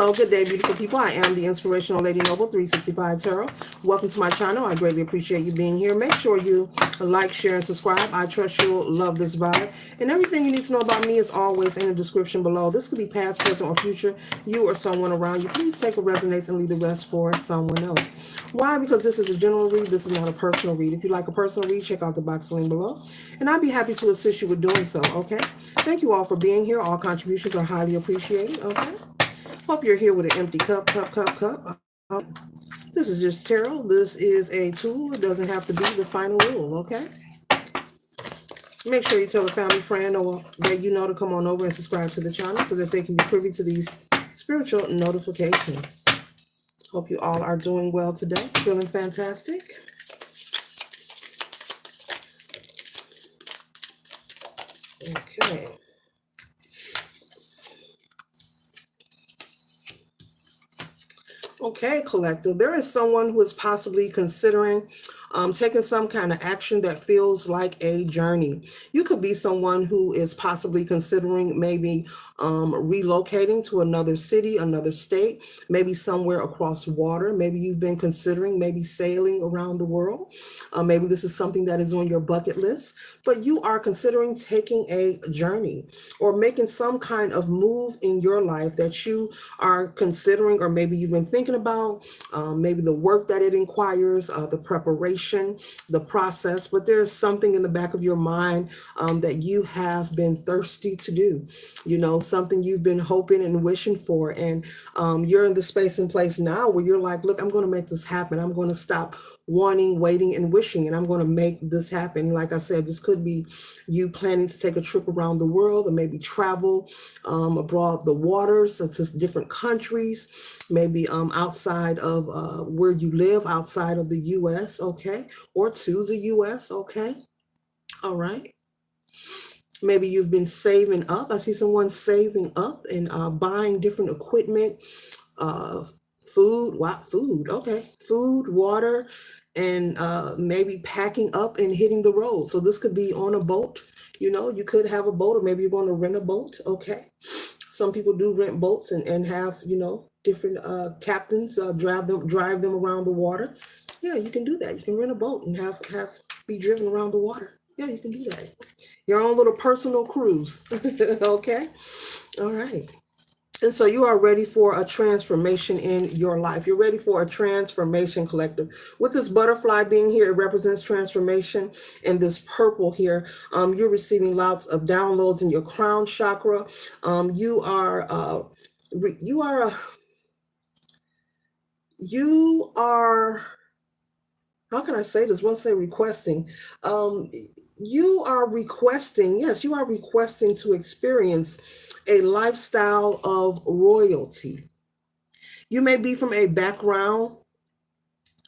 Hello, good day, beautiful people. I am the Inspirational Lady Noble 365 Tarot. Welcome to my channel. I greatly appreciate you being here. Make sure you like, share, and subscribe. I trust you'll love this vibe. And everything you need to know about me is always in the description below. This could be past, present, or future. You or someone around you. Please take what resonates and leave the rest for someone else. Why? Because this is a general read. This is not a personal read. If you like a personal read, check out the box link below. And I'd be happy to assist you with doing so, okay? Thank you all for being here. All contributions are highly appreciated, okay? Hope you're here with an empty cup. This is just tarot. This is a tool. It doesn't have to be the final rule, okay? Make sure you tell a family friend or that you know to come on over and subscribe to the channel so that they can be privy to these spiritual notifications. Hope you all are doing well today. Feeling fantastic. Okay. Okay, collective. There is someone who is possibly considering taking some kind of action that feels like a journey. You could be someone who is possibly considering maybe relocating to another city, another state, maybe somewhere across water. Maybe you've been considering maybe sailing around the world. Maybe this is something that is on your bucket list, but you are considering taking a journey or making some kind of move in your life that you are considering, or maybe you've been thinking about, maybe the work that it inquires, the preparation, the process, but there's something in the back of your mind that you have been thirsty to do, something you've been hoping and wishing for, and you're in the space and place now where you're like, look, I'm going to make this happen. I'm going to stop wanting, waiting, and wishing, and I'm going to make this happen. Like I said, this could be you planning to take a trip around the world or maybe travel abroad the waters to different countries, maybe outside of where you live, outside of the U.S., okay, or to the U.S., okay, all right. Maybe you've been saving up. I see someone saving up and buying different equipment, food, okay, food, water, and maybe packing up and hitting the road. So this could be on a boat. You could have a boat, or maybe you're going to rent a boat, okay. Some people do rent boats and have, different captains drive them around the water. Yeah, you can do that. You can rent a boat and have be driven around the water. Yeah, you can do that. Your own little personal cruise. Okay. All right. And so you are ready for a transformation in your life. You're ready for a transformation, collective. With this butterfly being here, it represents transformation. And this purple here, you're receiving lots of downloads in your crown chakra. You are how can I say this? Once say requesting. You are requesting, yes, you are requesting to experience a lifestyle of royalty. You may be from a background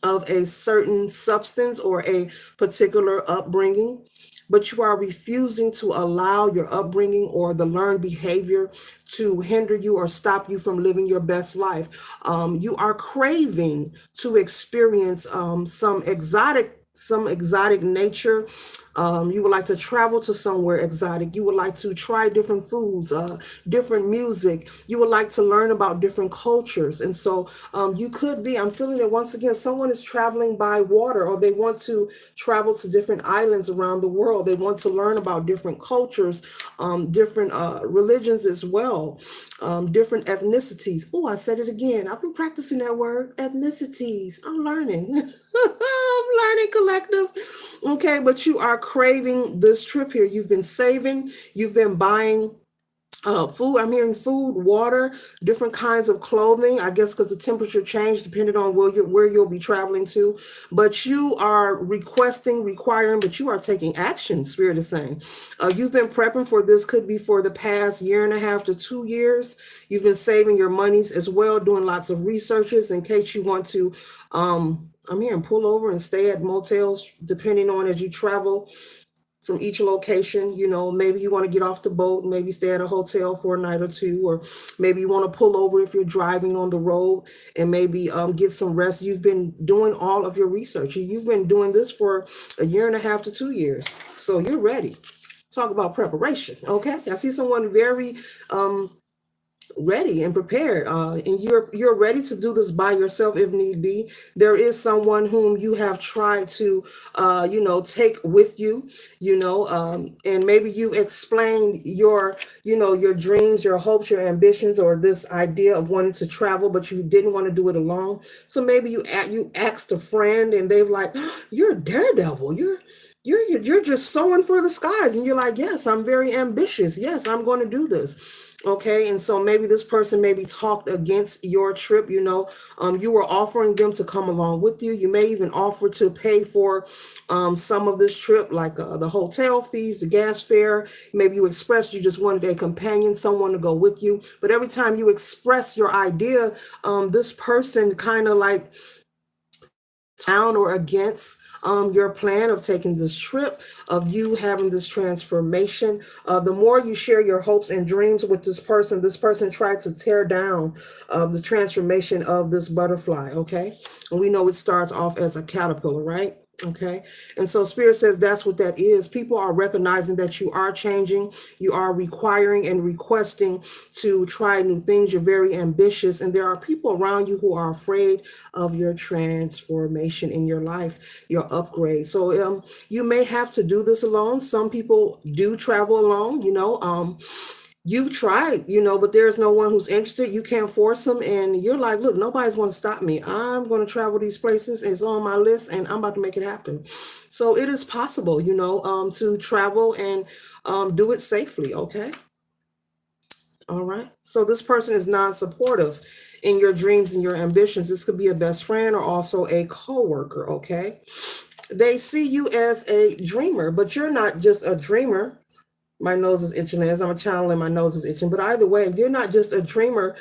of a certain substance or a particular upbringing, but you are refusing to allow your upbringing or the learned behavior to hinder you or stop you from living your best life. You are craving to experience some exotic nature. You would like to travel to somewhere exotic. You would like to try different foods, different music. You would like to learn about different cultures. And so you could be, I'm feeling that once again, someone is traveling by water, or they want to travel to different islands around the world. They want to learn about different cultures, different religions as well, different ethnicities. Oh, I said it again. I've been practicing that word, ethnicities. I'm learning. I'm learning, collective. Okay, but you are craving this trip here. You've been saving. You've been buying food. I'm hearing food, water, different kinds of clothing. I guess because the temperature changed depending on where you'll be traveling to. But you are requiring, but you are taking action, Spirit is saying. You've been prepping for this. Could be for the past 1.5 to 2 years. You've been saving your monies as well, doing lots of researches in case you want to I'm hearing pull over and stay at motels, depending on as you travel from each location. Maybe you want to get off the boat, maybe stay at a hotel for a night or two, or maybe you want to pull over if you're driving on the road and maybe get some rest. You've been doing all of your research. You've been doing this for 1.5 to 2 years. So you're ready. Talk about preparation. Okay. I see someone very ready and prepared, and you're ready to do this by yourself if need be. There is someone whom you have tried to take with you, and maybe you explained your dreams, your hopes, your ambitions, or this idea of wanting to travel, but you didn't want to do it alone. So maybe you asked a friend, and they've like, "You're a daredevil. You're just soaring for the skies," and you're like, "Yes, I'm very ambitious. Yes, I'm going to do this." Okay, and so maybe this person maybe talked against your trip. You were offering them to come along with you. You may even offer to pay for some of this trip, like the hotel fees, the gas fare. Maybe you expressed you just wanted a companion, someone to go with you. But every time you express your idea, this person kind of like down or against your plan of taking this trip, of you having this transformation. The more you share your hopes and dreams with this person tries to tear down the transformation of this butterfly, okay? And we know it starts off as a caterpillar, right? Okay. And so Spirit says that's what that is. People are recognizing that you are changing, you are requiring and requesting to try new things. You're very ambitious, and there are people around you who are afraid of your transformation in your life, your upgrade. So you may have to do this alone. Some people do travel alone, you've tried, but there's no one who's interested. You can't force them. And you're like, look, nobody's going to stop me. I'm going to travel these places. It's on my list and I'm about to make it happen. So it is possible, to travel and do it safely. Okay. All right. So this person is non-supportive in your dreams and your ambitions. This could be a best friend or also a co-worker. Okay. They see you as a dreamer, but you're not just a dreamer. My nose is itching as I'm a child and my nose is itching. But either way, you're not just a dreamer.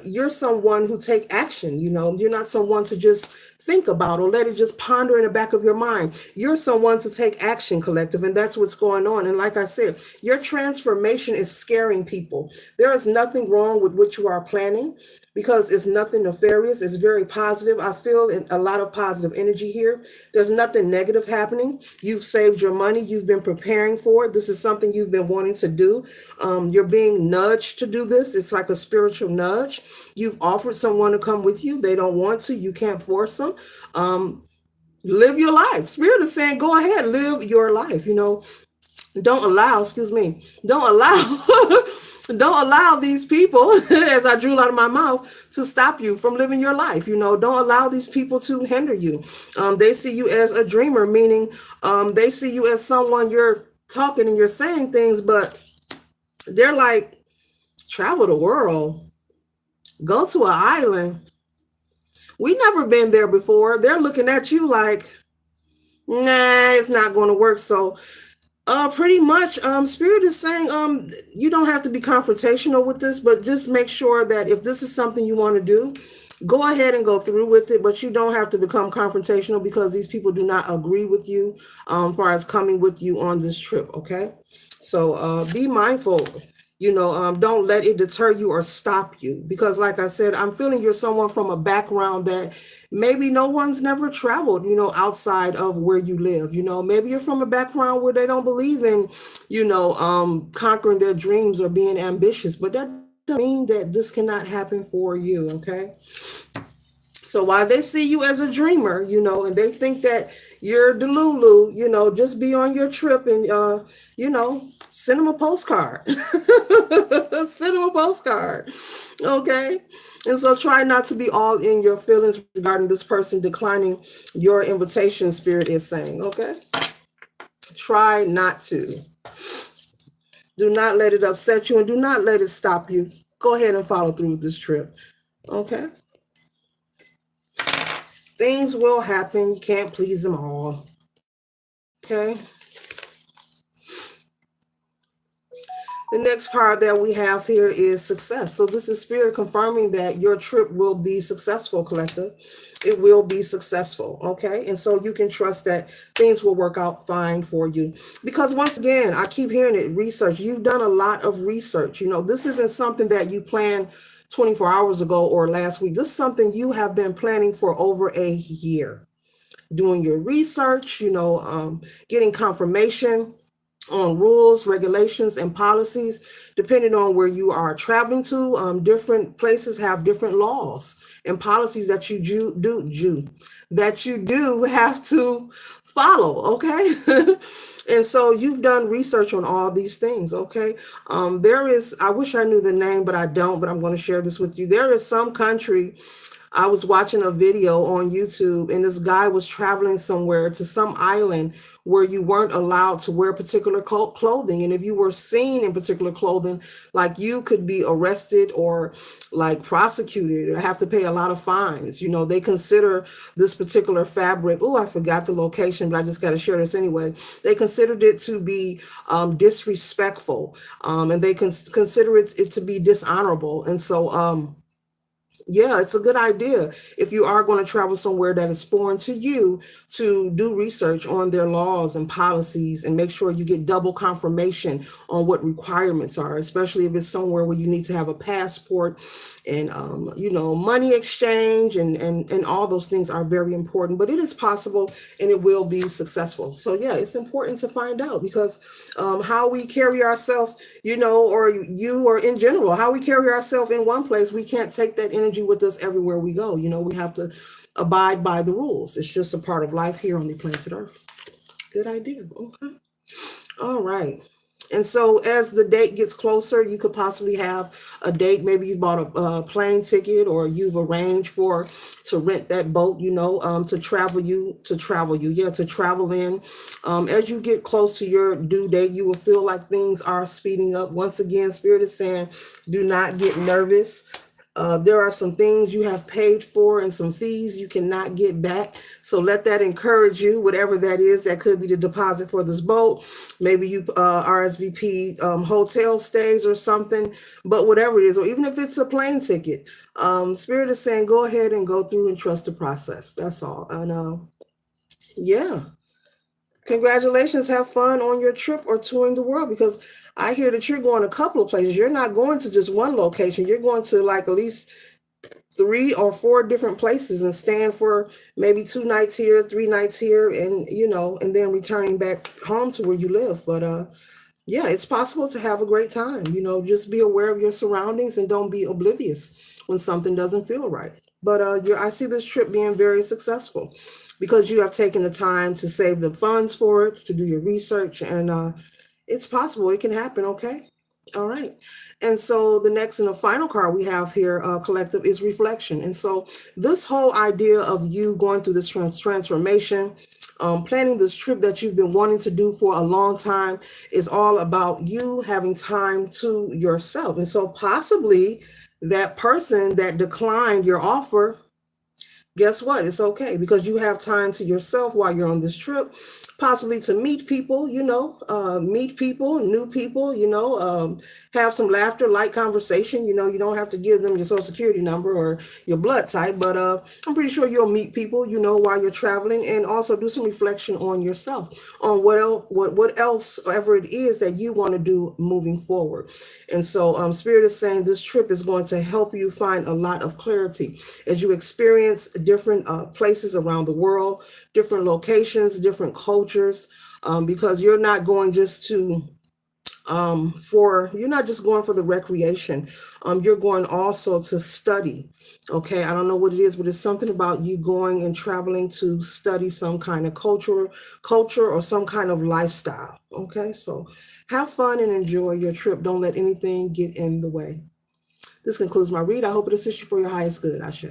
You're someone who take action. You're not someone to just think about or let it just ponder in the back of your mind. You're someone to take action, collective. And that's what's going on. And like I said, your transformation is scaring people. There is nothing wrong with what you are planning, because it's nothing nefarious. It's very positive. I feel a lot of positive energy here. There's nothing negative happening. You've saved your money. You've been preparing for it. This is something you've been wanting to do. You're being nudged to do this. It's like a spiritual nudge. You've offered someone to come with you. They don't want to. You can't force them. Live your life. Spirit is saying, go ahead, live your life. Don't allow, don't allow, don't allow these people, as I drew out of my mouth, to stop you from living your life. Don't allow these people to hinder you. They see you as a dreamer, meaning they see you as someone you're talking and you're saying things, but they're like, travel the world, go to an island. We never been there before. They're looking at you like, nah, it's not going to work. So pretty much, Spirit is saying, you don't have to be confrontational with this, but just make sure that if this is something you want to do, go ahead and go through with it. But you don't have to become confrontational, because these people do not agree with you, as far as coming with you on this trip. Okay. So be mindful. Don't let it deter you or stop you, because like I said, I'm feeling you're someone from a background that maybe no one's never traveled, outside of where you live. Maybe you're from a background where they don't believe in, conquering their dreams or being ambitious, but that doesn't mean that this cannot happen for you. Okay. So while they see you as a dreamer, and they think that you're Delulu, just be on your trip and, send them a postcard. Send them a postcard. Okay. And so try not to be all in your feelings regarding this person declining your invitation, Spirit is saying. Okay. Try not to. Do not let it upset you, and do not let it stop you. Go ahead and follow through with this trip. Okay. Things will happen. You can't please them all. Okay. The next card that we have here is success. So this is Spirit confirming that your trip will be successful, collective. It will be successful. Okay. And so you can trust that things will work out fine for you. Because once again, I keep hearing it, research. You've done a lot of research. This isn't something that you planned 24 hours ago or last week. This is something you have been planning for over a year. Doing your research, getting confirmation on rules, regulations, and policies, depending on where you are traveling to. Different places have different laws and policies that you do have to follow. Okay. And so you've done research on all these things. Okay. There is, I wish I knew the name, but I don't, but I'm going to share this with you. There is some country. I was watching a video on YouTube, and this guy was traveling somewhere to some island where you weren't allowed to wear particular clothing. And if you were seen in particular clothing, like, you could be arrested or like prosecuted or have to pay a lot of fines. They consider this particular fabric. Oh, I forgot the location, but I just got to share this anyway. They considered it to be disrespectful, and they consider it to be dishonorable. And so, yeah, it's a good idea if you are going to travel somewhere that is foreign to you to do research on their laws and policies and make sure you get double confirmation on what requirements are, especially if it's somewhere where you need to have a passport and, money exchange and all those things are very important. But it is possible and it will be successful. So, yeah, it's important to find out because how we carry ourselves, or you or in general, how we carry ourselves in one place, we can't take that energy with us everywhere we go. We have to abide by the rules. It's just a part of life here on the planet Earth. Good idea. Okay. All right. And so as the date gets closer, you could possibly have a date. Maybe you bought a plane ticket or you've arranged to rent that boat, to travel in. As you get close to your due date, you will feel like things are speeding up. Once again, Spirit is saying, do not get nervous. There are some things you have paid for and some fees you cannot get back. So let that encourage you, whatever that is. That could be the deposit for this boat. Maybe you RSVP hotel stays or something, but whatever it is, or even if it's a plane ticket, Spirit is saying, go ahead and go through and trust the process. That's all. And yeah. Congratulations. Have fun on your trip or touring the world, because I hear that you're going a couple of places. You're not going to just one location. You're going to like at least 3 or 4 different places and staying for maybe 2 nights here, 3 nights here, and and then returning back home to where you live. But yeah, it's possible to have a great time. Just be aware of your surroundings and don't be oblivious when something doesn't feel right. But I see this trip being very successful because you have taken the time to save the funds for it, to do your research, and it's possible. It can happen. Okay. All right. And so the next and the final card we have here, collective, is reflection. And so this whole idea of you going through this transformation, planning this trip that you've been wanting to do for a long time, is all about you having time to yourself. And so possibly that person that declined your offer, guess what? It's okay because you have time to yourself while you're on this trip, possibly to meet people, new people, have some laughter, light conversation. You don't have to give them your social security number or your blood type, but I'm pretty sure you'll meet people, while you're traveling, and also do some reflection on yourself, on what else ever it is that you want to do moving forward. And so Spirit is saying this trip is going to help you find a lot of clarity as you experience different places around the world, different locations, different cultures, because you're not going just to you're not just going for the recreation. You're going also to study. Okay, I don't know what it is, but it's something about you going and traveling to study some kind of culture or some kind of lifestyle. Okay, so have fun and enjoy your trip. Don't let anything get in the way. This concludes my read. I hope it assists you for your highest good. Ashe.